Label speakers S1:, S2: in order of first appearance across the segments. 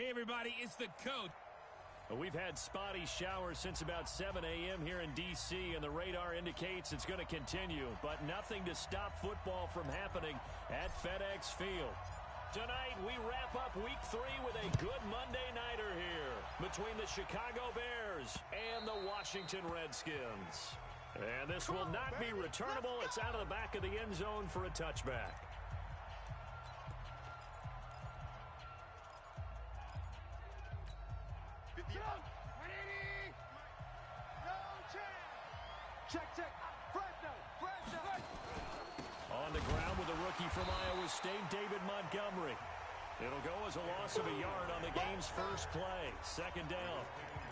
S1: Hey, everybody, it's the coach.
S2: We've had spotty showers since about 7 a.m. here in D.C., and the radar indicates it's going to continue, but nothing to stop football from happening at FedEx Field. Tonight, we wrap up Week 3 with a good Monday nighter here between the Chicago Bears and the Washington Redskins. And this will not be returnable. It's out of the back of the end zone for a touchback.
S3: Check. Fresno.
S2: On the ground with the rookie from Iowa State, David Montgomery. It'll go as a loss of a yard on the game's first play. Second down.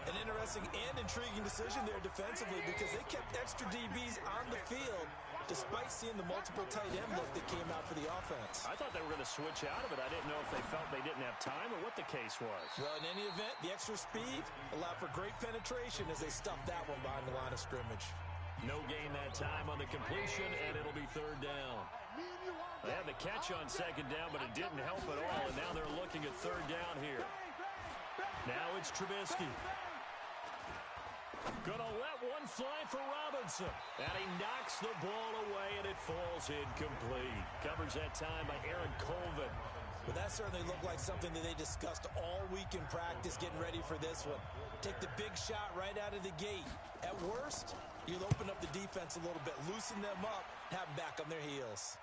S4: An interesting and intriguing decision there defensively because they kept extra DBs on the field despite seeing the multiple tight end look that came out for the offense.
S2: I thought they were going to switch out of it. I didn't know if they felt they didn't have time or what the case was.
S4: Well, in any event, the extra speed allowed for great penetration as they stuffed that one behind the line of scrimmage.
S2: No gain that time on the completion, and it'll be third down. They had the catch on second down, but it didn't help at all, and now they're looking at third down here. Now it's Trubisky. Gonna let one fly for Robinson. And he knocks the ball away, and it falls incomplete. Covers that time by Aaron Colvin.
S4: But that certainly looked like something that they discussed all week in practice getting ready for this one. Take the big shot right out of the gate. At worst, you'll open up the defense a little bit, loosen them up, have them back on their heels.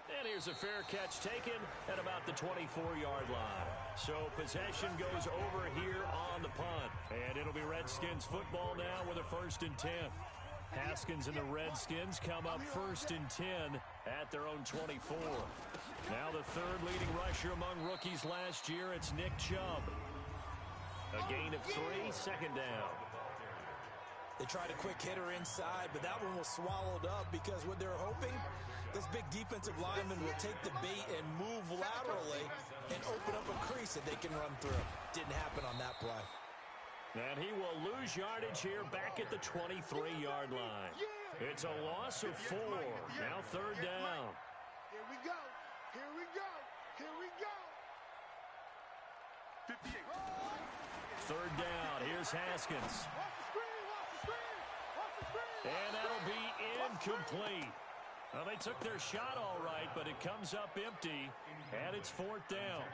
S2: And here's a fair catch taken at about the 24-yard line. So possession goes over here on the punt. And it'll be Redskins football now with a 1st and 10. Haskins and the Redskins come up 1st and 10 at their own 24. Now the third leading rusher among rookies last year, it's Nick Chubb. A gain of 3, second down.
S4: They tried a quick hitter inside, but that one was swallowed up because what they're hoping, those big defensive linemen will take the bait and move laterally and open up a crease that they can run through. Didn't happen on that play.
S2: And he will lose yardage here back at the 23-yard line. It's a loss of 4. Now third down.
S3: Here we go. 58.
S2: Third down. Here's Haskins. And that'll be incomplete. Well, they took their shot all right, but it comes up empty, and it's 4th down.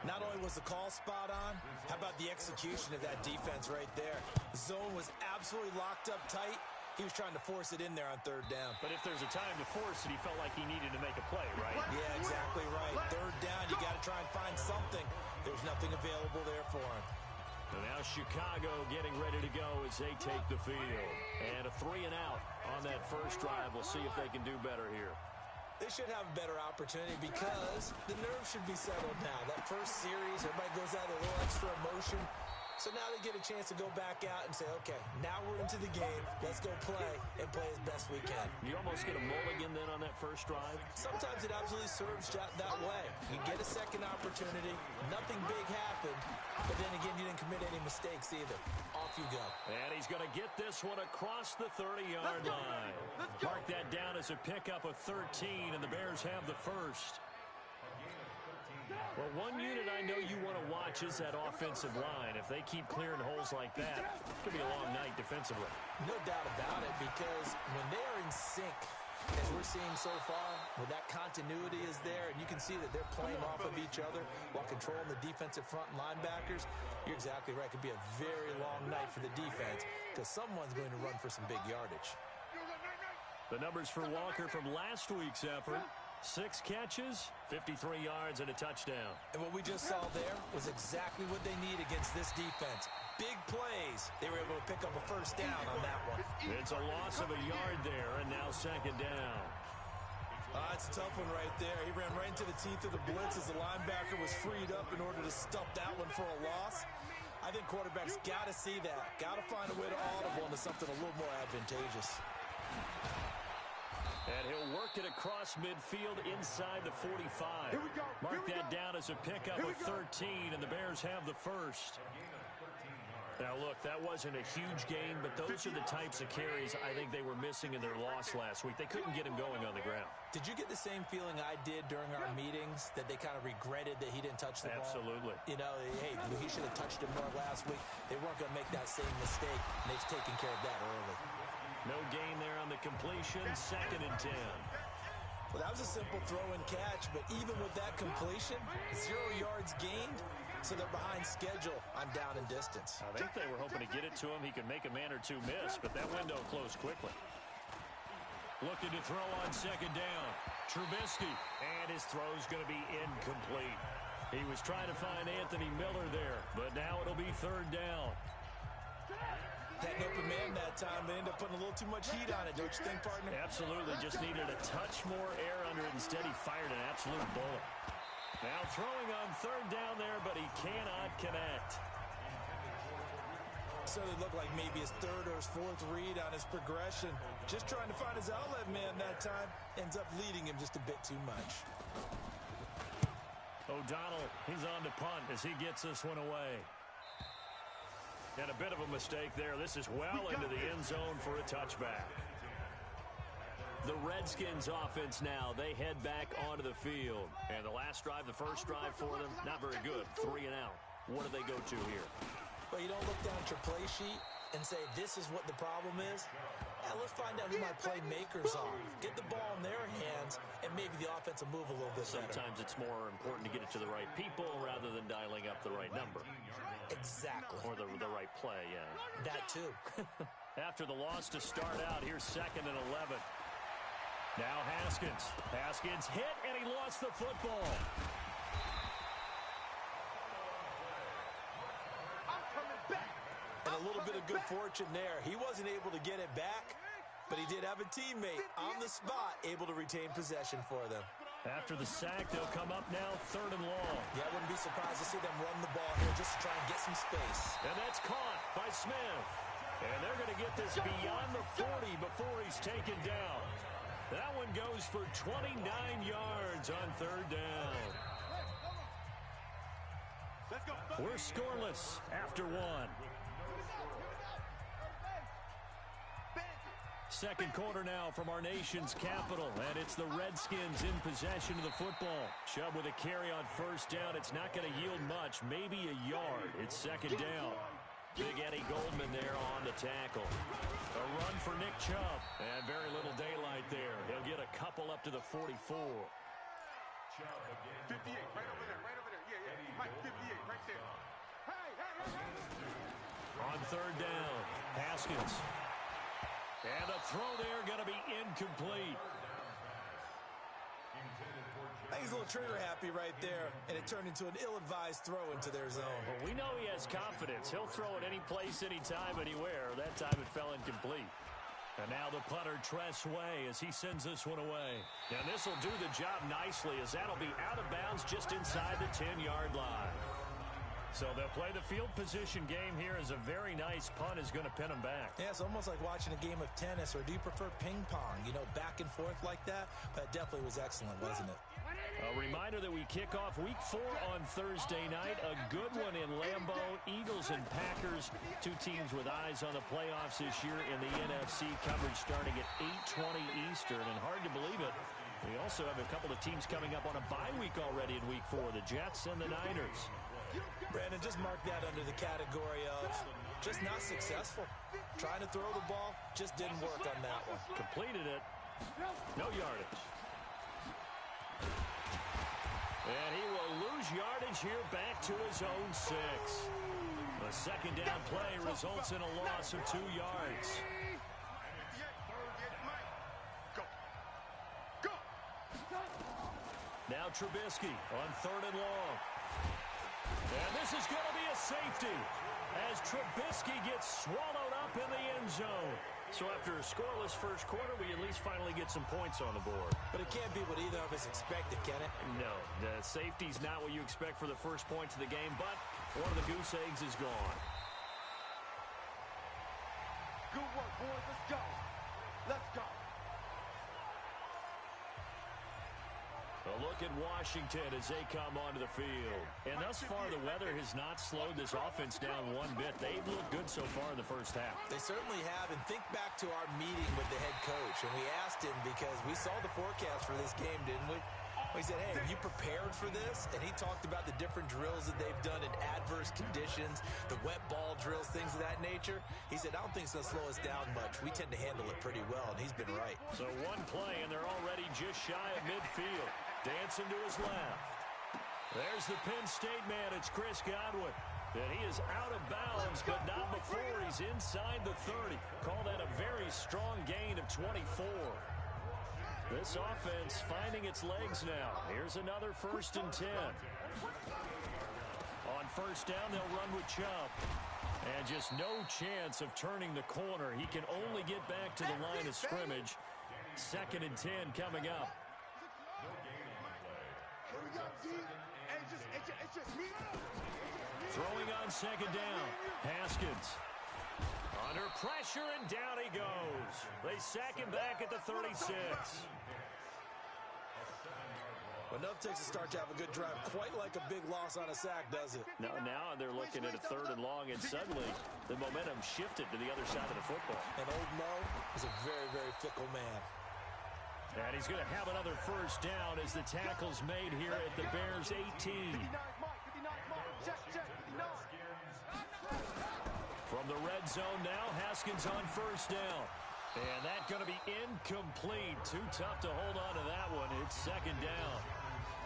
S4: Not only was the call spot on, how about the execution of that defense right there? The zone was absolutely locked up tight. He was trying to force it in there on third down.
S2: But if there's a time to force it, he felt like he needed to make a play, right?
S4: Yeah, exactly right. Third down, you got to try and find something. There's nothing available there for him.
S2: So now Chicago getting ready to go as they take the field. And a 3 and out on that first drive. We'll see if they can do better here.
S4: They should have a better opportunity because the nerves should be settled now. That first series, everybody goes out with a little extra emotion. So now they get a chance to go back out and say, okay, now we're into the game. Let's go play and play as best we can.
S2: You almost get a mulligan then on that first drive?
S4: Sometimes it absolutely serves that way. You get a second opportunity. Nothing big happened. But then again, you didn't commit any mistakes either. Off you go.
S2: And he's going to get this one across the 30-yard line. Mark that down as a pickup of 13, and the Bears have the first. Well, one unit I know you want to watch is that offensive line. If they keep clearing holes like that, it's going to be a long night defensively.
S4: No doubt about it, because when they are in sync, as we're seeing so far, where that continuity is there, and you can see that they're playing off of each other while controlling the defensive front and linebackers, you're exactly right. It could be a very long night for the defense because someone's going to run for some big yardage.
S2: The numbers for Walker from last week's effort. 6 catches, 53 yards, and a touchdown.
S4: And what we just saw there was exactly what they need against this defense. Big plays. They were able to pick up a first down on that one.
S2: It's a loss of a yard there, and now second down.
S4: It's a tough one right there. He ran right into the teeth of the blitz as the linebacker was freed up in order to stump that one for a loss. I think quarterbacks got to see that. Got to find a way to audible into something a little more advantageous.
S2: And he'll work it across midfield inside the 45. Mark that down as a pickup of 13, and the Bears have the first. Now, look, that wasn't a huge gain, but those are the types of carries I think they were missing in their loss last week. They couldn't get him going on the ground.
S4: Did you get the same feeling I did during our meetings, that they kind of regretted that he didn't touch the ball?
S2: Absolutely.
S4: You know, hey, he should have touched it more last week. They weren't going to make that same mistake, and they've taken care of that early.
S2: No gain there on the completion, 2nd and 10.
S4: Well, that was a simple throw and catch, but even with that completion, 0 yards gained, so they're behind schedule on down and distance.
S2: I think they were hoping to get it to him. He could make a man or two miss, but that window closed quickly. Looking to throw on 2nd down. Trubisky, and his throw's going to be incomplete. He was trying to find Anthony Miller there, but now it'll be 3rd down.
S4: Had an open man that time, but ended up putting a little too much heat on it, don't you think, partner?
S2: Absolutely. Just needed a touch more air under it. Instead, he fired an absolute bullet. Now throwing on 3rd down there, but he cannot connect.
S4: So it looked like maybe his 3rd or his 4th read on his progression. Just trying to find his outlet man that time. Ends up leading him just a bit too much.
S2: O'Donnell, he's on to punt as he gets this one away. And a bit of a mistake there. This is well into the end zone for a touchback. The Redskins offense now, they head back onto the field. And the last drive, the first drive for them, not very good. 3 and out. What do they go to here?
S4: Well, you don't look down at your play sheet and say, this is what the problem is. Let's find out who my playmakers are. Get the ball in their hands, and maybe the offense will move a little bit better.
S2: Sometimes it's more important to get it to the right people rather than dialing up the right number.
S4: Exactly.
S2: Or the right play, yeah.
S4: That too.
S2: After the loss to start out, here's 2nd and 11. Now Haskins. Haskins hit, and he lost the football.
S4: And a little bit of good fortune there. He wasn't able to get it back, but he did have a teammate on the spot able to retain possession for them.
S2: After the sack, they'll come up now 3rd and long.
S4: Yeah, I wouldn't be surprised to see them run the ball here just to try and get some space.
S2: And that's caught by Smith. And they're going to get this beyond the 40 before he's taken down. That one goes for 29 yards on 3rd down. We're scoreless after 1. Second quarter now from our nation's capital, and it's the Redskins in possession of the football. Chubb with a carry on 1st down. It's not going to yield much, maybe a yard. It's 2nd down. Big Eddie Goldman there on the tackle. A run for Nick Chubb, and very little daylight there. He'll get a couple up to the 44.
S3: 58, right over there, right over there. Yeah. Mike, 58, right there. Hey.
S2: On 3rd down, Haskins. And the throw there going to be incomplete.
S4: I think he's a little trigger happy right there, and it turned into an ill-advised throw into their zone.
S2: Well, we know he has confidence. He'll throw it any place, anytime, anywhere. That time it fell incomplete. And now the punter, Tress Way, as he sends this one away. And this will do the job nicely, as that'll be out of bounds just inside the 10-yard line. So they'll play the field position game here, as a very nice punt is going to pin them back.
S4: Yeah, it's almost like watching a game of tennis, or do you prefer ping pong? You know, back and forth like that? But it definitely was excellent, wasn't it?
S2: A reminder that we kick off Week 4 on Thursday night. A good one in Lambeau. Eagles and Packers, 2 teams with eyes on the playoffs this year in the NFC. Coverage starting at 8:20 Eastern. And hard to believe it, we also have a couple of teams coming up on a bye week already in Week 4. The Jets and the Niners.
S4: Brandon, just mark that under the category of just not successful. Trying to throw the ball, just didn't work on that one.
S2: Completed it. No yardage. And he will lose yardage here back to his own 6. The 2nd down play results in a loss of 2 yards. Now Trubisky on 3rd and long. And this is going to be a safety as Trubisky gets swallowed up in the end zone. So after a scoreless first quarter, we at least finally get some points on the board.
S4: But it can't be what either of us expected, can it?
S2: No, the safety's not what you expect for the first points of the game, but one of the goose eggs is gone.
S3: Good work, boys. Let's go. Let's go.
S2: A look at Washington as they come onto the field. And thus far, the weather has not slowed this offense down one bit. They've looked good so far in the first half.
S4: They certainly have. And think back to our meeting with the head coach. And we asked him, because we saw the forecast for this game, didn't we? He said, hey, have you prepared for this? And he talked about the different drills that they've done in adverse conditions, the wet ball drills, things of that nature. He said, I don't think it's going to slow us down much. We tend to handle it pretty well, and he's been right.
S2: So one play, and they're already just shy of midfield. Dancing to his left. There's the Penn State man. It's Chris Godwin. And he is out of bounds, but not before he's inside the 30. Call that a very strong gain of 24. This offense finding its legs now. Here's another 1st and 10. On first down, they'll run with Chubb. And just no chance of turning the corner. He can only get back to the line of scrimmage. 2nd and 10 coming up. Throwing on 2nd down. Haskins. Under pressure, and down he goes. They sack him back at the 36.
S4: Enough takes a start to have a good drive. Quite like a big loss on a sack, does it?
S2: No, now they're looking at a 3rd and long, and suddenly the momentum shifted to the other side of the football.
S4: And old Mo is a very, very fickle man.
S2: And he's going to have another 1st down as the tackle's made here at the Bears' 18. From the red zone now, Haskins on 1st down. And that's going to be incomplete. Too tough to hold on to that one. It's 2nd down.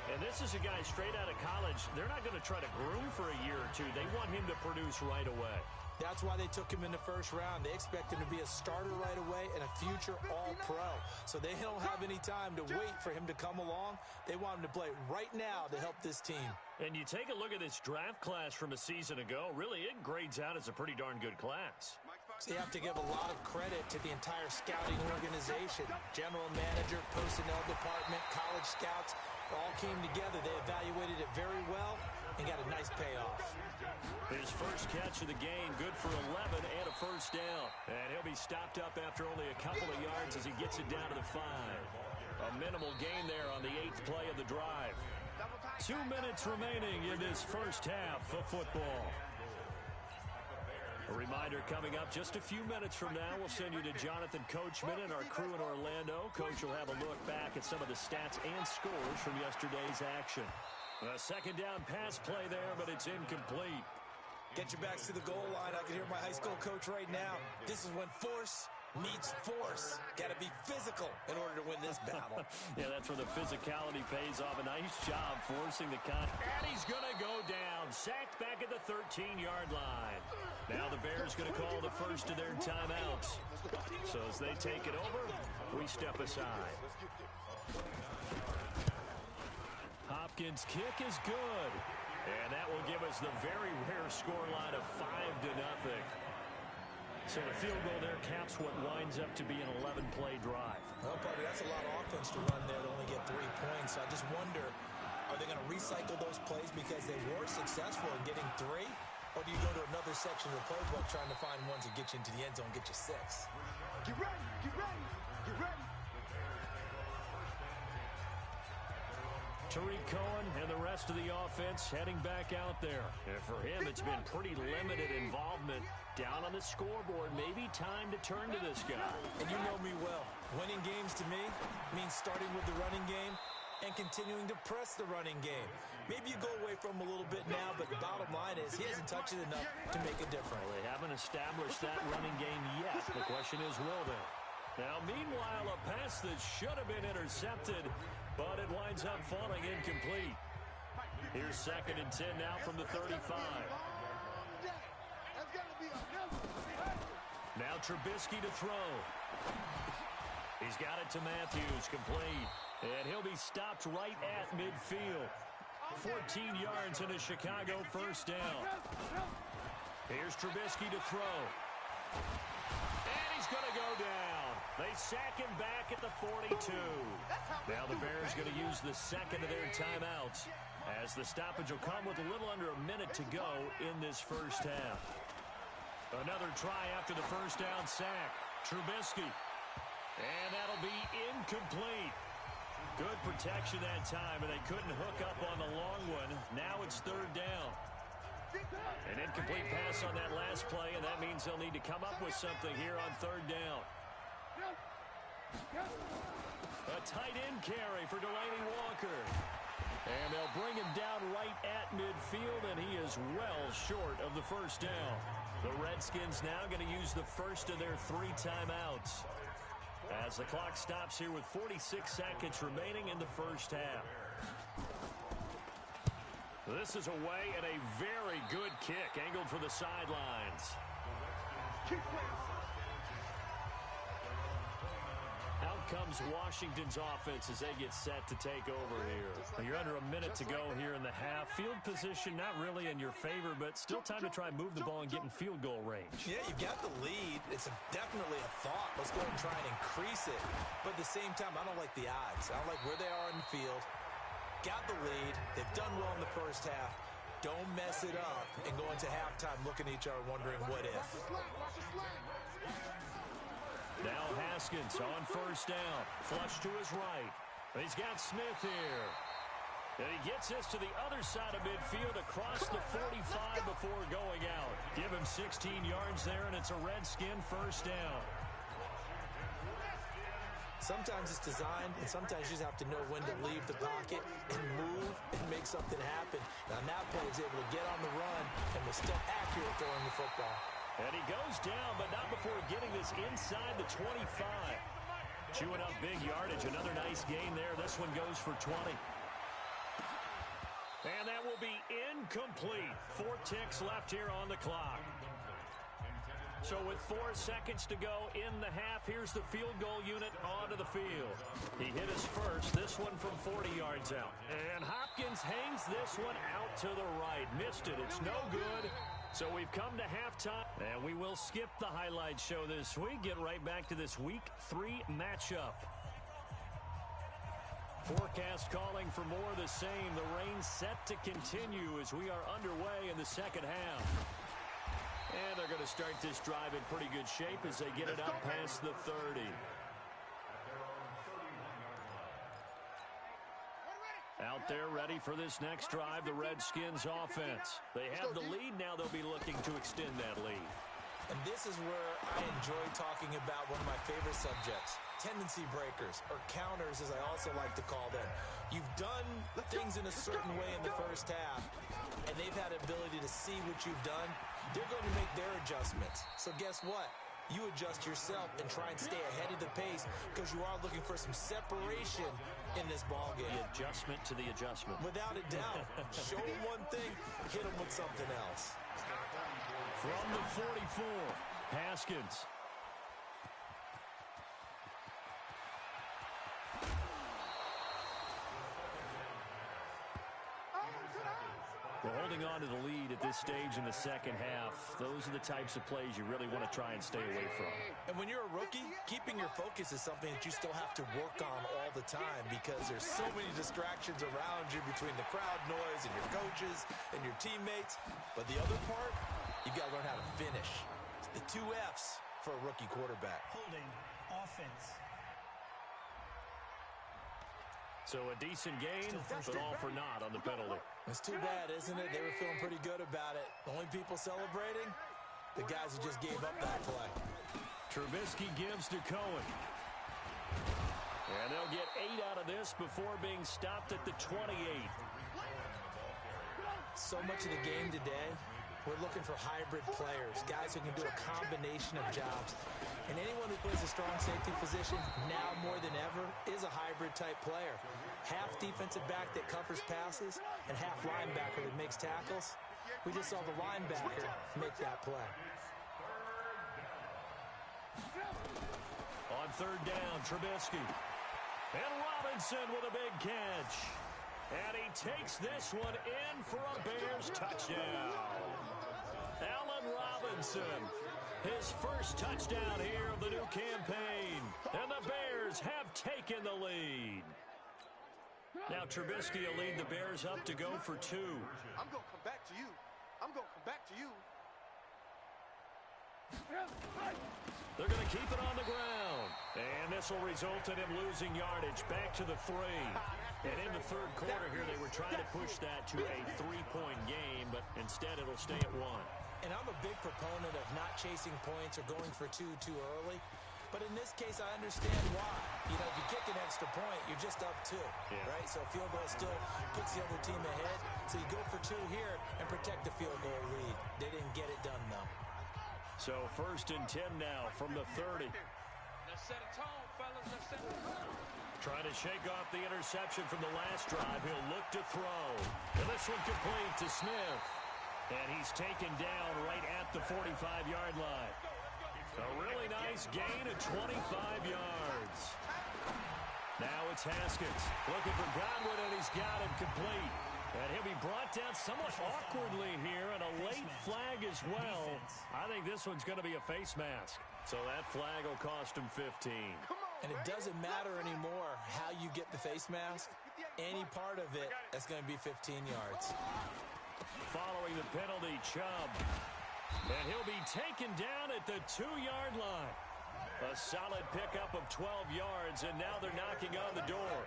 S2: And this is a guy straight out of college. They're not going to try to groom for a year or two. They want him to produce right away.
S4: That's why they took him in the 1st round. They expect him to be a starter right away and a future all-pro. So they don't have any time to wait for him to come along. They want him to play right now to help this team.
S2: And you take a look at this draft class from a season ago. Really, it grades out as a pretty darn good class.
S4: So you have to give a lot of credit to the entire scouting organization. General manager, personnel department, college scouts all came together. They evaluated it very well and got a nice payoff.
S2: His first catch of the game, good for 11 and a 1st down. And he'll be stopped up after only a couple of yards as he gets it down to the 5. A minimal gain there on the 8th play of the drive. 2 minutes remaining in this first half of football. A reminder coming up just a few minutes from now. We'll send you to Jonathan Coachman and our crew in Orlando. Coach will have a look back at some of the stats and scores from yesterday's action. A 2nd down pass play there, but it's incomplete.
S4: Get your backs to the goal line. I can hear my high school coach right now. This is when force meets force. Got to be physical in order to win this battle.
S2: Yeah, that's where the physicality pays off. A nice job forcing the contact. And he's going to go down. Sacked back at the 13-yard line. Now the Bears going to call the first of their timeouts. So as they take it over, we step aside. Hopkins' kick is good. And that will give us the very rare scoreline of 5-0. So the field goal there caps what winds up to be an 11-play drive.
S4: Well, buddy, that's a lot of offense to run there to only get 3 points. So I just wonder, are they going to recycle those plays because they were successful in getting 3? Or do you go to another section of the playbook trying to find ones that get you into the end zone and get you 6?
S3: Get ready, get ready, get ready.
S2: Tariq Cohen and the rest of the offense heading back out there. And for him, it's been pretty limited involvement. Down on the scoreboard, maybe time to turn to this guy.
S4: And you know me well. Winning games to me means starting with the running game and continuing to press the running game. Maybe you go away from him a little bit now, but the bottom line is he hasn't touched it enough to make a difference.
S2: Well, they haven't established that running game yet. The question is, will they? Now, meanwhile, a pass that should have been intercepted, but it winds up falling incomplete. Here's 2nd and 10 now from the 35. Now Trubisky to throw. He's got it to Matthews, complete. And he'll be stopped right at midfield. 14 yards and a Chicago 1st down. Here's Trubisky to throw. And he's going to go down. They sack him back at the 42. Now the Bears going to use the 2nd of their timeouts as the stoppage will come with a little under a minute to go in this first half. Another try after the 1st down sack. Trubisky. And that'll be incomplete. Good protection that time, and they couldn't hook up on the long one. Now it's third down. An incomplete pass on that last play, and that means they'll need to come up with something here on third down. A tight end carry for Delaney Walker. And they'll bring him down right at midfield, and he is well short of the first down. The Redskins now going to use the first of their 3 timeouts as the clock stops here with 46 seconds remaining in the first half. This is away, and a very good kick angled for the sidelines. Out comes Washington's offense as they get set to take over here. Well, you're under a minute to go here in the half. Field position not really in your favor, but still time to try and move the ball and get in field goal range.
S4: Yeah, you've got the lead. It's definitely a thought. Let's go and try and increase it. But at the same time, I don't like the odds. I don't like where they are in the field. Got the lead. They've done well in the first half. Don't mess it up and go into halftime looking at each other wondering what if.
S2: Now Haskins on first down. Flush to his right. He's got Smith here. And he gets this to the other side of midfield across the 45 before going out. Give him 16 yards there, and it's a Redskin first down.
S4: Sometimes it's designed, and sometimes you just have to know when to leave the pocket and move and make something happen. Now, that play is able to get on the run and was still accurate throwing the football.
S2: And he goes down, but not before getting this inside the 25. Chewing up big yardage. Another nice gain there. This one goes for 20. And that will be incomplete. 4 ticks left here on the clock. So with 4 seconds to go in the half, here's the field goal unit onto the field. He hit his first, this one from 40 yards out. And Hopkins hangs this one out to the right. Missed it. It's no good. So we've come to halftime, and we will skip the highlight show this week. Get right back to this Week 3 matchup. Forecast calling for more of the same. The rain set to continue as we are underway in the second half. And they're going to start this drive in pretty good shape as they get it up past the 30. Out there ready for this next drive, the Redskins offense. They have the lead now. They'll be looking to extend that lead.
S4: And this is where I enjoy talking about one of my favorite subjects, tendency breakers, or counters as I also like to call them. You've done things in a certain way in the first half, and they've had the ability to see what you've done. They're going to make their adjustments. So guess what? You adjust yourself and try and stay ahead of the pace because you are looking for some separation in this ball game.
S2: The adjustment to the adjustment.
S4: Without a doubt. Show them one thing, hit them with something else.
S2: From the 44, Haskins. Well, holding on to the lead at this stage in the second half, those are the types of plays you really want to try and stay away from.
S4: And when you're a rookie, keeping your focus is something that you still have to work on all the time because there's so many distractions around you between the crowd noise and your coaches and your teammates. But the other part, you've got to learn how to finish. It's the 2 F's for a rookie quarterback.
S1: Holding offense.
S2: So a decent gain, but all for naught on the penalty.
S4: It's too bad, isn't it? They were feeling pretty good about it. The only people celebrating, the guys who just gave up that play.
S2: Trubisky gives to Cohen. And they'll get 8 out of this before being stopped at the 28.
S4: So much of the game today, we're looking for hybrid players, guys who can do a combination of jobs. And anyone who plays a strong safety position, now more than ever, is a hybrid type player. Half defensive back that covers passes and half linebacker that makes tackles. We just saw the linebacker make that play.
S2: On third down, Trubisky. And Robinson with a big catch. And he takes this one in for a Bears touchdown. Allen Robinson, his first touchdown here of the new campaign. And the Bears have taken the lead. Now Trubisky will lead the Bears up to go for 2.
S3: I'm going to come back to you. I'm going to come back to you.
S2: They're going to keep it on the ground. And this will result in him losing yardage. Back to the 3. And in the third quarter here, they were trying to push that to a 3-point game, but instead it'll stay at 1.
S4: And I'm a big proponent of not chasing points or going for two too early. But in this case, I understand why. You know, if you kick an extra point, you're just up 2, right? So a field goal still puts the other team ahead. So you go for 2 here and protect the field goal lead. They didn't get it done, though.
S2: So 1st and 10 now from the 30.
S3: Let's set a tone, fellas. Let's set a tone.
S2: Trying to shake off the interception from the last drive. He'll look to throw. And this one complete to Smith. And he's taken down right at the 45-yard line. A really nice gain of 25 yards. Now it's Haskins looking for Godwin, and he's got him complete. And he'll be brought down somewhat awkwardly here, and a late flag as well. I think this one's going to be a face mask. So that flag will cost him 15.
S4: And it doesn't matter anymore how you get the face mask. Any part of it, that's going to be 15 yards.
S2: Following the penalty, Chubb. And he'll be taken down at the 2-yard line. A solid pickup of 12 yards, and now they're knocking on the door.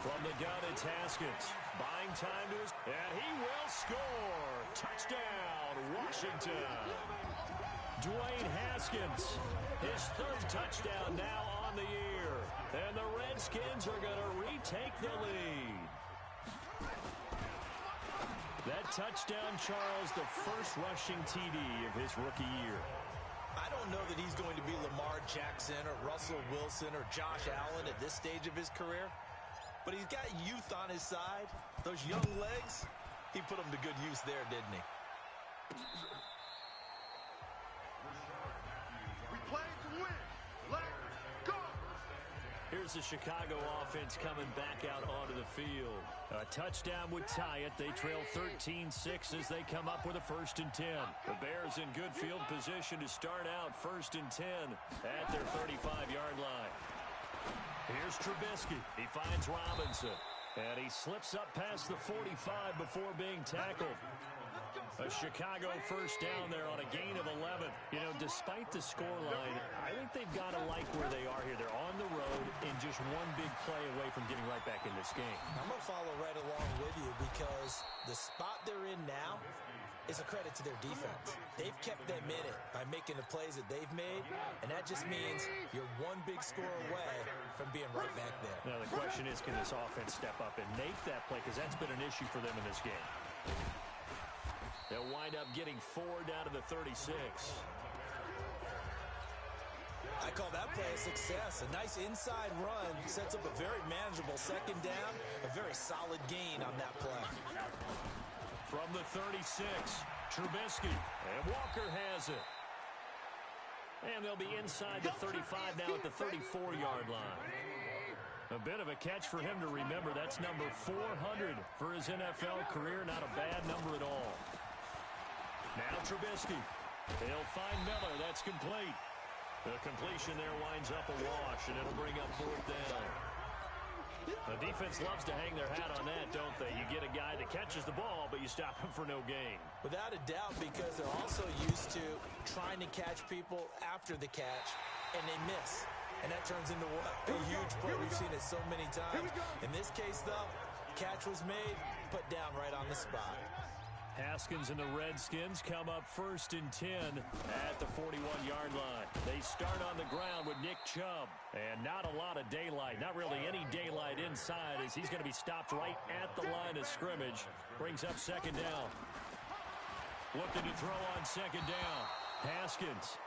S2: From the gun, it's Haskins. Buying time to his... And he will score. Touchdown, Washington. Dwayne Haskins, his 3rd touchdown now on the year. And the Redskins are going to retake the lead. That touchdown, Charles, the first rushing TD of his rookie year.
S4: I don't know that he's going to be Lamar Jackson or Russell Wilson or Josh Allen at this stage of his career. But he's got youth on his side. Those young legs, he put them to good use there, didn't he?
S3: We play to win. Let's go.
S2: Here's the Chicago offense coming back out onto the field. A touchdown would tie it. They trail 13-6 as they come up with a 1st and 10. The Bears in good field position to start out 1st and 10 at their 35-yard line. Here's Trubisky. He finds Robinson. And he slips up past the 45 before being tackled. A Chicago 1st down there on a gain of 11. You know, despite the scoreline, I think they've got to like where they are here. They're on the road and just one big play away from getting right back in this game.
S4: I'm going to follow right along with you because the spot they're in now is a credit to their defense. They've kept them in it by making the plays that they've made, and that just means you're one big score away from being right back there.
S2: Now, the question is, can this offense step up and make that play? Because that's been an issue for them in this game. They'll wind up getting 4 down to the 36.
S4: I call that play a success. A nice inside run sets up a very manageable 2nd down, a very solid gain on that play.
S2: From the 36, Trubisky, and Walker has it. And they'll be inside the 35 now at the 34-yard line. A bit of a catch for him to remember. That's number 400 for his NFL career. Not a bad number at all. Now Trubisky. They'll find Miller. That's complete. The completion there winds up a wash, and it'll bring up 4th down. The defense loves to hang their hat on that, don't they? You get a guy that catches the ball, but you stop him for no gain.
S4: Without a doubt, because they're also used to trying to catch people after the catch, and they miss. And that turns into what? A huge play. We've seen it so many times. In this case, though, catch was made, put down right on the spot.
S2: Haskins and the Redskins come up 1st and 10 at the 41-yard line. They start on the ground with Nick Chubb. And not a lot of daylight, not really any daylight inside as he's going to be stopped right at the line of scrimmage. Brings up 2nd down. Looking to throw on 2nd down. Haskins.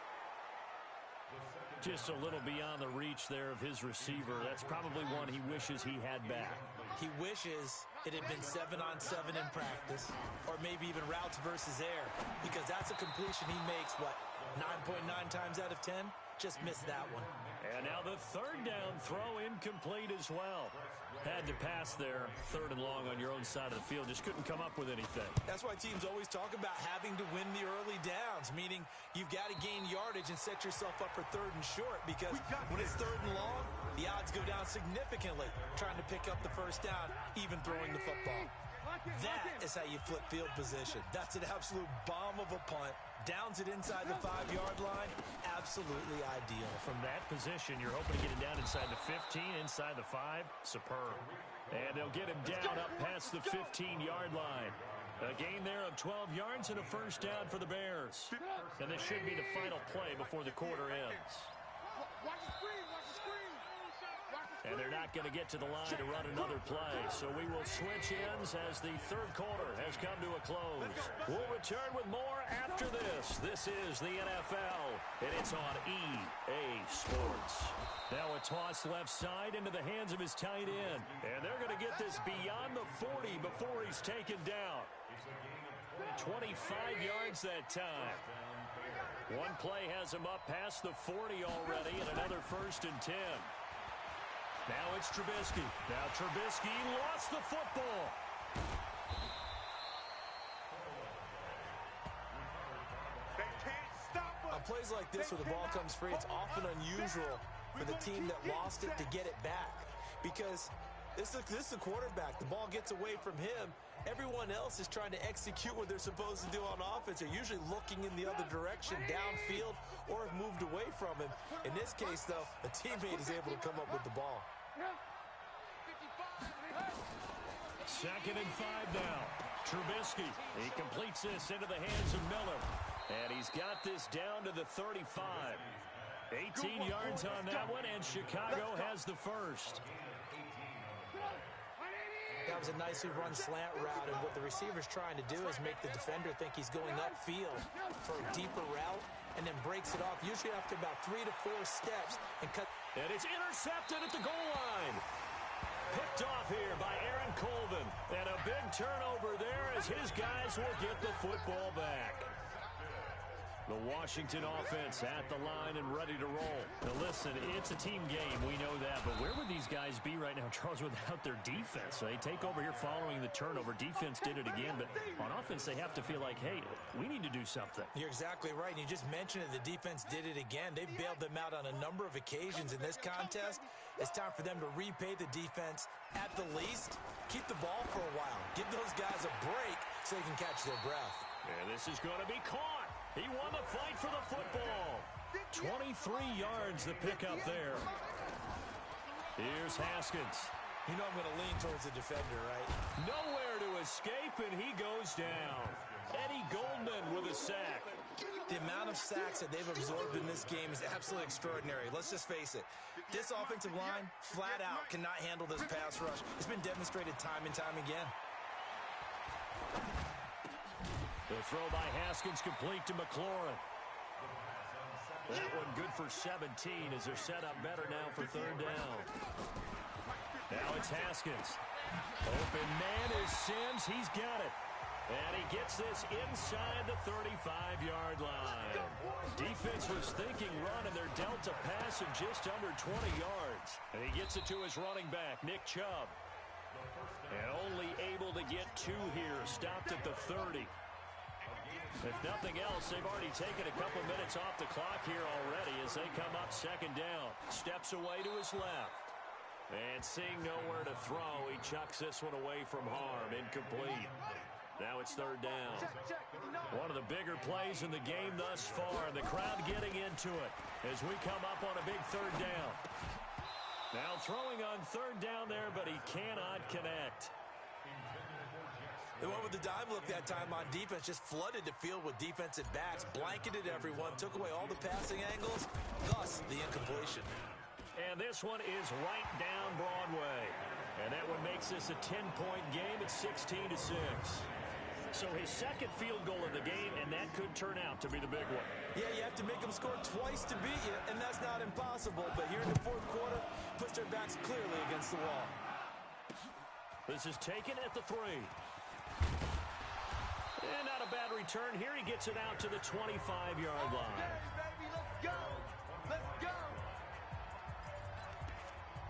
S2: Just a little beyond the reach there of his receiver. That's probably one he wishes he had back.
S4: He wishes it had been 7-on-7 in practice, or maybe even routes versus air, because that's a completion he makes, what, 9.9 times out of 10? Just missed that one.
S2: And now the 3rd down throw incomplete as well. Had to pass there, 3rd and long on your own side of the field. Just couldn't come up with anything.
S4: That's why teams always talk about having to win the early downs, meaning you've got to gain yardage and set yourself up for 3rd and short, because when it's 3rd and long, the odds go down significantly trying to pick up the 1st down, even throwing the football. That is how you flip field position. That's an absolute bomb of a punt. Downs it inside the 5-yard line. Absolutely ideal.
S2: From that position, you're hoping to get it down inside the 15, inside the 5. Superb. And they'll get him down up past the 15-yard line. A gain there of 12 yards and a first down for the Bears. And this should be the final play before the quarter ends.
S3: Watch the screen.
S2: And they're not going to get to the line to run another play. So we will switch ends as the third quarter has come to a close. We'll return with more after this. This is the NFL, and it's on EA Sports. Now a toss left side into the hands of his tight end. And they're going to get this beyond the 40 before he's taken down. 25 yards that time. One play has him up past the 40 already, and another 1st and 10. Now it's Trubisky. Now Trubisky lost the football.
S3: They can't stop us.
S4: On plays like this where the ball comes free, it's often unusual for the team that lost it to get it back. Because this is the quarterback. The ball gets away from him. Everyone else is trying to execute what they're supposed to do on offense. They're usually looking in the other direction, downfield, or have moved away from him. In this case, though, a teammate is able to come up with the ball.
S2: 2nd and 5 now. Trubisky. He completes this into the hands of Miller. And he's got this down to the 35. 18 yards on that one, and Chicago has the first.
S4: That was a nicely run slant route, and what the receiver's trying to do is make the defender think he's going upfield for a deeper route, and then breaks it off, usually after about 3 to 4 steps, and cut.
S2: And it's intercepted at the goal line. Picked off here by Aaron Colvin. And a big turnover there as his guys will get the football back. The Washington offense at the line and ready to roll. Now listen, it's a team game. We know that. But where would these guys be right now, Charles, without their defense? So they take over here following the turnover. Defense did it again. But on offense, they have to feel like, hey, we need to do something.
S4: You're exactly right. And you just mentioned it. The defense did it again. They bailed them out on a number of occasions in this contest. It's time for them to repay the defense at the least. Keep the ball for a while. Give those guys a break so they can catch their breath.
S2: And this is going to be caught. He won the fight for the football. 23 yards the pickup there. Here's Haskins.
S4: You know I'm going to lean towards the defender, right?
S2: Nowhere to escape, and he goes down. Eddie Goldman with a sack.
S4: The amount of sacks that they've absorbed in this game is absolutely extraordinary. Let's just face it. This offensive line, flat out, cannot handle this pass rush. It's been demonstrated time and time again.
S2: The throw by Haskins complete to McLaurin. That one good for 17 as they're set up better now for 3rd down. Now it's Haskins. Open man is Sims. He's got it. And he gets this inside the 35-yard line. Defense was thinking run, and they're dealt a pass of just under 20 yards. And he gets it to his running back, Nick Chubb. And only able to get 2 here. Stopped at the 30. If nothing else, they've already taken a couple minutes off the clock here already as they come up 2nd down. Steps away to his left. And seeing nowhere to throw, he chucks this one away from harm. Incomplete. Now it's 3rd down. One of the bigger plays in the game thus far. The crowd getting into it as we come up on a big 3rd down. Now throwing on 3rd down there, but he cannot connect.
S4: They went with the dime look that time on defense, just flooded the field with defensive backs, blanketed everyone, took away all the passing angles, thus the incompletion.
S2: And this one is right down Broadway. And that one makes this a 10-point game at 16-6. So his 2nd field goal of the game, and that could turn out to be the big one.
S4: Yeah, you have to make them score twice to beat you, and that's not impossible. But here in the 4th quarter, puts their backs clearly against the wall.
S2: This is taken at the 3. And not a bad return here. He gets it out to the 25-yard line.
S3: Baby, let's go. Let's go.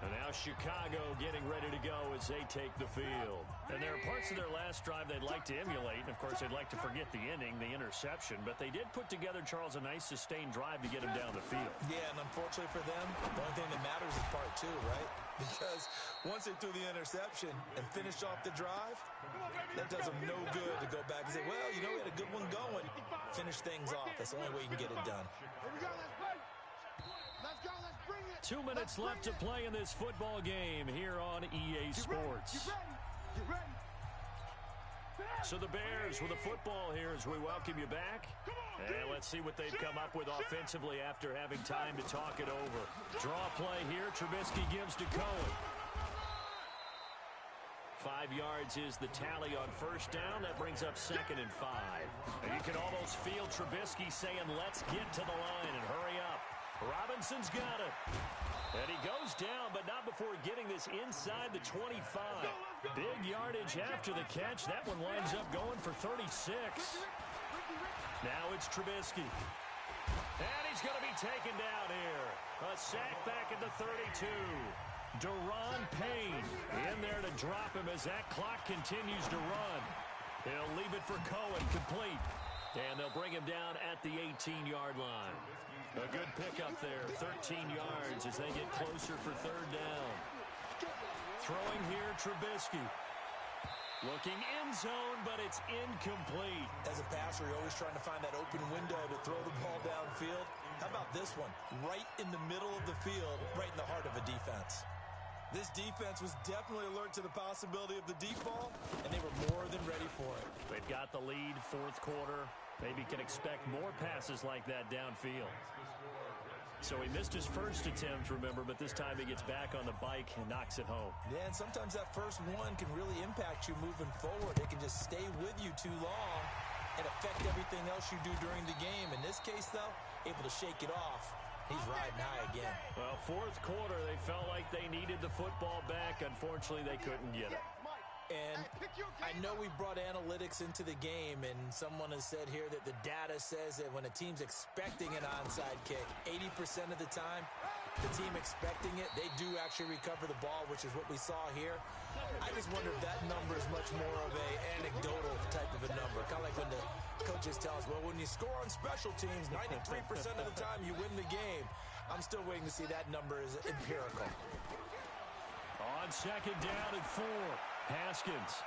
S2: And now Chicago getting ready to go as they take the field. And there are parts of their last drive they'd like to emulate. And, of course, they'd like to forget the ending, the interception. But they did put together, Charles, a nice sustained drive to get him down the field.
S4: Yeah, and unfortunately for them, the only thing that matters is part 2, right? because once they threw the interception and finished off the drive, that does them no good to go back and say, well, you know, we had a good one going. Finish things off. That's the only way you can get it done.
S3: Here we go, let's go, let's bring it.
S2: 2 minutes left to play in this football game here on EA Sports.
S3: Get ready.
S2: So the Bears with the football here as we welcome you back. And let's see what they've come up with offensively after having time to talk it over. Draw play here. Trubisky gives to Cohen. 5 yards is the tally on first down. That brings up 2nd and 5. And you can almost feel Trubisky saying, let's get to the line and hurry up. Robinson's got it. And he goes down, but not before getting this inside the 25. Big yardage after the catch. That one winds up going for 36. Now it's Trubisky. And he's going to be taken down here. A sack back at the 32. Deron Payne in there to drop him as that clock continues to run. He'll leave it for Cohen, complete. And they'll bring him down at the 18-yard line. A good pickup there, 13 yards as they get closer for 3rd down. Throwing here, Trubisky. Looking end zone, but it's incomplete.
S4: As a passer, you're always trying to find that open window to throw the ball downfield. How about this one? Right in the middle of the field, right in the heart of a defense. This defense was definitely alert to the possibility of the deep ball, and they were more than ready for it.
S2: They've got the lead, 4th quarter. Maybe can expect more passes like that downfield. So he missed his first attempt, remember, but this time he gets back on the bike and knocks it home.
S4: Yeah, and sometimes that first one can really impact you moving forward. It can just stay with you too long and affect everything else you do during the game. In this case, though, able to shake it off. He's riding high again.
S2: Well, 4th quarter, they felt like they needed the football back. Unfortunately, they couldn't get it.
S4: And I know we brought analytics into the game, and someone has said here that the data says that when a team's expecting an onside kick, 80% of the time, the team expecting it, they do actually recover the ball, which is what we saw here. I just wonder if that number is much more of a anecdotal type of a number. Kind of like when the coaches tell us, well, when you score on special teams, 93% of the time you win the game. I'm still waiting to see that number is empirical.
S2: On 2nd down and 4. Haskins.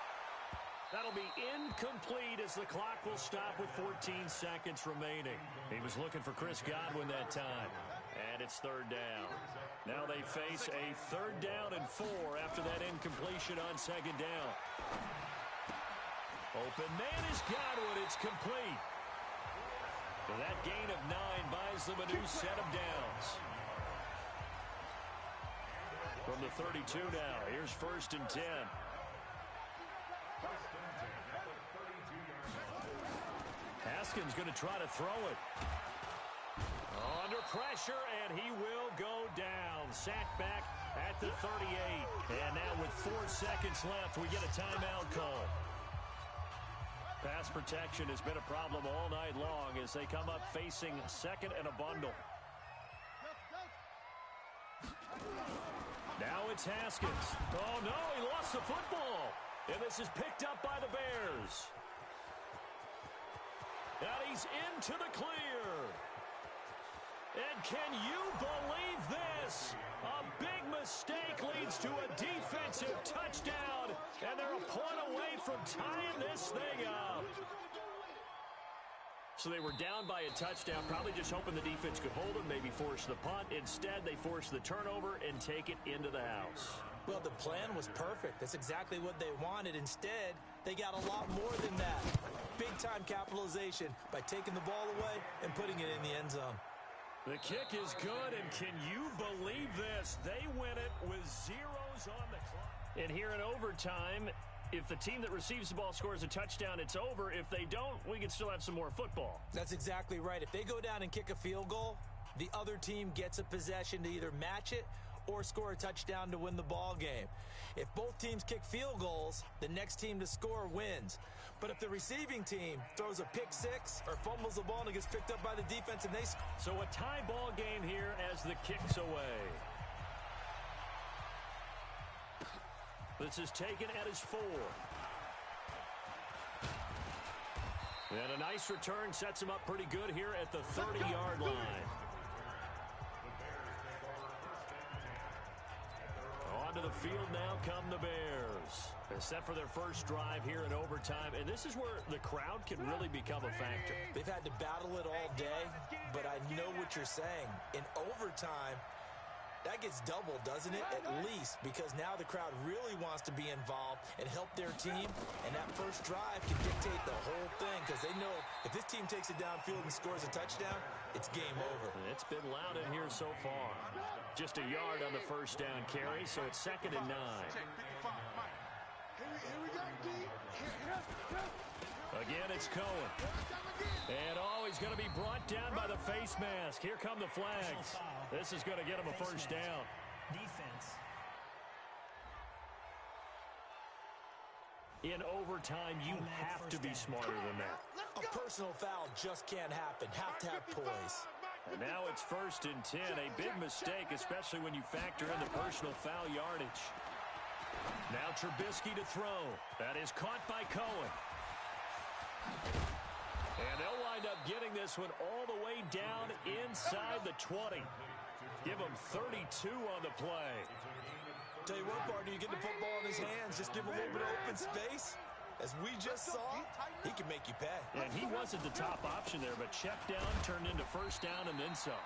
S2: That'll be incomplete as the clock will stop with 14 seconds remaining. He was looking for Chris Godwin that time. And it's 3rd down. Now they face a 3rd down and 4 after that incompletion on 2nd down. Open man is Godwin. It's complete. So that gain of 9 buys them a new set of downs. From the 32 now, here's 1st and 10. Haskins going to try to throw it. Under pressure, and he will go down. Sacked back at the 38. And now with 4 seconds left, we get a timeout call. Pass protection has been a problem all night long as they come up facing 2nd and a bundle. Now it's Haskins. Oh, no, he lost the football. And this is picked up by the Bears. And he's into the clear. And can you believe this? A big mistake leads to a defensive touchdown. And they're a point away from tying this thing up. So they were down by a touchdown, probably just hoping the defense could hold them, maybe force the punt. Instead, they force the turnover and take it into the house.
S4: Well, the plan was perfect. That's exactly what they wanted. Instead, they got a lot more than that. Big-time capitalization by taking the ball away and putting it in the end zone.
S2: The kick is good, and can you believe this? They win it with zeros on the clock. And here in overtime, if the team that receives the ball scores a touchdown, it's over. If they don't, we can still have some more football.
S4: That's exactly right. If they go down and kick a field goal, the other team gets a possession to either match it or score a touchdown to win the ball game. If both teams kick field goals, the next team to score wins. But if the receiving team throws a pick six or fumbles the ball and it gets picked up by the defense and they score.
S2: So a tie ball game here as the kick's away. This is taken at his 4. And a nice return sets him up pretty good here at the 30-yard line. onto the field now come the Bears. They're set for their first drive here in overtime, and this is where the crowd can really become a factor.
S4: They've had to battle it all day, but I know what you're saying. In overtime, that gets doubled, doesn't it? At least, because now the crowd really wants to be involved and help their team, and that first drive can dictate the whole thing because they know if this team takes it downfield and scores a touchdown, it's game over.
S2: It's been loud in here so far. Just a yard on the first down carry, so it's 2nd and 9. Again, it's Cohen. And, he's going to be brought down by the face mask. Here come the flags. This is going to get him a first down.
S1: Defense.
S2: In overtime, you have to be smarter than that.
S4: A personal foul just can't happen. Have to have poise.
S2: And now it's 1st and 10. A big mistake, especially when you factor in the personal foul yardage. Now Trubisky to throw. That is caught by Cohen. And they'll wind up getting this one all the way down inside the 20. Give him 32 on the play.
S4: Tell you what, partner, you get the football in his hands, just give him a little bit of open space. As we just saw, he can make you pay.
S2: And he wasn't the top option there, but check down turned into first down and then some.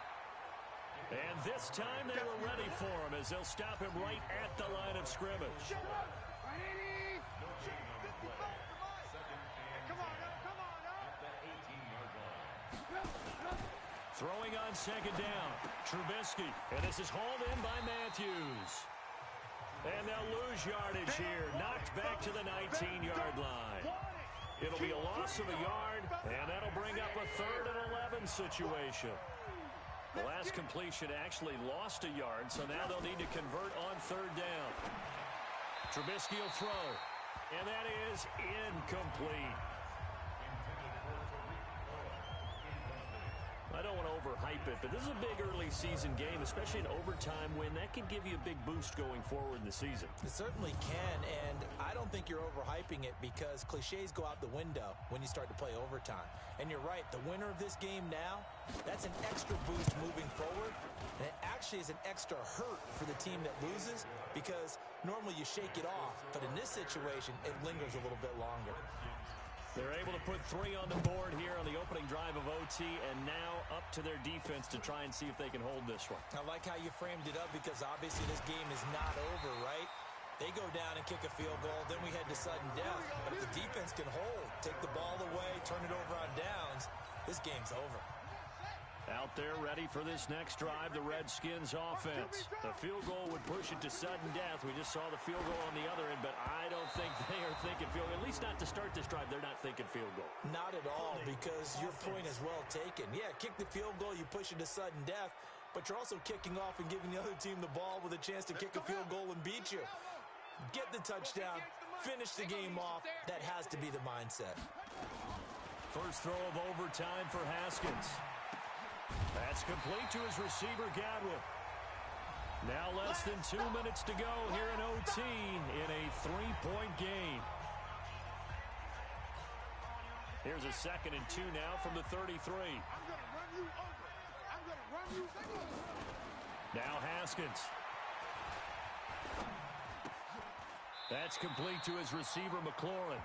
S2: And this time they were ready for him as they'll stop him right at the line of scrimmage. Throwing on 2nd down, Trubisky, and this is hauled in by Matthews. And they'll lose yardage here, knocked back to the 19-yard line. It'll be a loss of a yard, and that'll bring up a 3rd and 11 situation. The last completion actually lost a yard, so now they'll need to convert on 3rd down. Trubisky will throw, and that is incomplete. I don't want to overhype it, but this is a big early season game, especially an overtime win. That can give you a big boost going forward in the season.
S4: It certainly can, and I don't think you're overhyping it because cliches go out the window when you start to play overtime. And you're right, the winner of this game now, that's an extra boost moving forward, and it actually is an extra hurt for the team that loses because normally you shake it off, but in this situation, it lingers a little bit longer.
S2: They're able to put 3 on the board here on the opening drive of OT, and now up to their defense to try and see if they can hold this one.
S4: I like how you framed it up because obviously this game is not over, right? They go down and kick a field goal, then we head to sudden death. But if the defense can hold, take the ball away, turn it over on downs, this game's over.
S2: Out there ready for this next drive, the Redskins offense. The field goal would push it to sudden death. We just saw the field goal on the other end, but I don't think they are thinking field goal. At least not to start this drive. They're not thinking field goal.
S4: Not at all, because your point is well taken. Yeah, kick the field goal, you push it to sudden death, but you're also kicking off and giving the other team the ball with a chance to kick a field goal and beat you. Get the touchdown, finish the game off. That has to be the mindset.
S2: First throw of overtime for Haskins. That's complete to his receiver, Godwin. Now less than 2 minutes to go here in OT in a 3-point game. Here's a 2nd and 2 now from the 33. Now Haskins. That's complete to his receiver, McLaurin.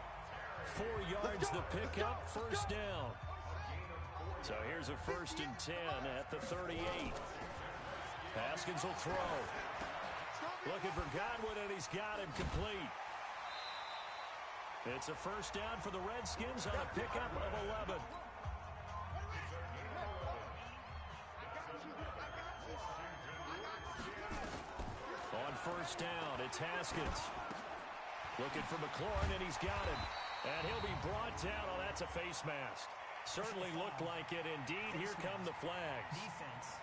S2: 4 yards the pickup, first down. So here's a 1st and 10 at the 38. Haskins will throw. Looking for Godwin, and he's got him complete. It's a first down for the Redskins on a pickup of 11. On first down, it's Haskins. Looking for McLaurin, and he's got him. And he'll be brought down. Oh, that's a face mask. Certainly looked like it. Indeed, here come the flags.
S1: Defense.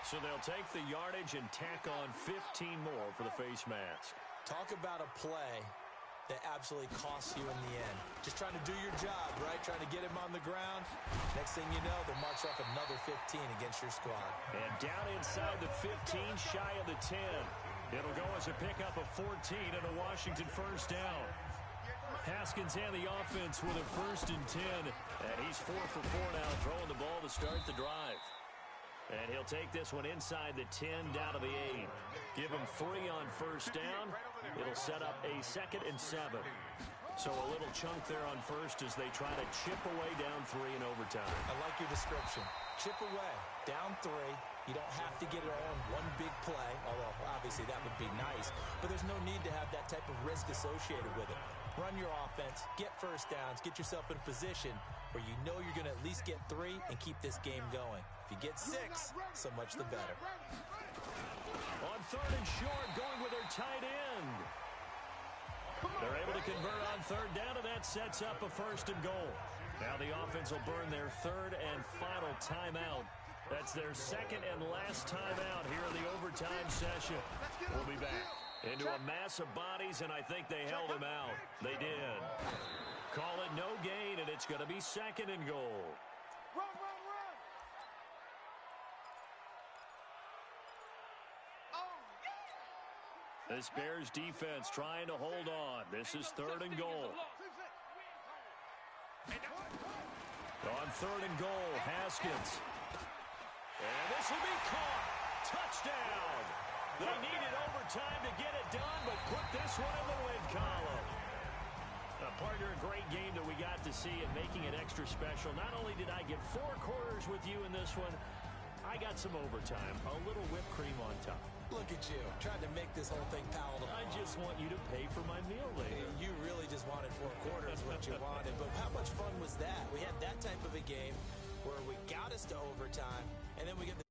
S2: So they'll take the yardage and tack on 15 more for the face mask.
S4: Talk about a play that absolutely costs you in the end. Just trying to do your job, right? Trying to get him on the ground. Next thing you know, they'll march off another 15 against your squad.
S2: And down inside the 15, shy of the 10. It'll go as a pickup of 14 and a Washington first down. Haskins and the offense with a 1st and 10. And he's 4 for 4 now, throwing the ball to start the drive. And he'll take this one inside the 10, down to the 8. Give him 3 on first down. It'll set up a 2nd and 7. So a little chunk there on first as they try to chip away down 3 in overtime.
S4: I like your description. Chip away, down 3. You don't have to get it all in one big play, although obviously that would be nice. But there's no need to have that type of risk associated with it. Run your offense, get first downs, get yourself in a position where you know you're going to at least get 3 and keep this game going. If you get 6, so much the better.
S2: On 3rd and short, going with their tight end. They're able to convert on 3rd down, and that sets up a 1st and goal. Now the offense will burn their 3rd and final timeout. That's their 2nd and last timeout here in the overtime session. We'll be back into a mass of bodies, and I think they held him out. They did. Call it no gain, and it's going to be 2nd and goal.
S3: Run, run, run. Oh, yeah.
S2: This Bears defense trying to hold on. This is 3rd and goal. On 3rd and goal, Haskins. And this will be caught. Touchdown. They needed overtime to get it done, but put this one in the win column. Partner, a great game that we got to see and making it extra special. Not only did I get 4 quarters with you in this one, I got some overtime, a little whipped cream on top.
S4: Look at you, trying to make this whole thing palatable.
S2: I just want you to pay for my meal later.
S4: You really just wanted 4 quarters, what you wanted. But how much fun was that? We had that type of a game where we got us to overtime, and then we get the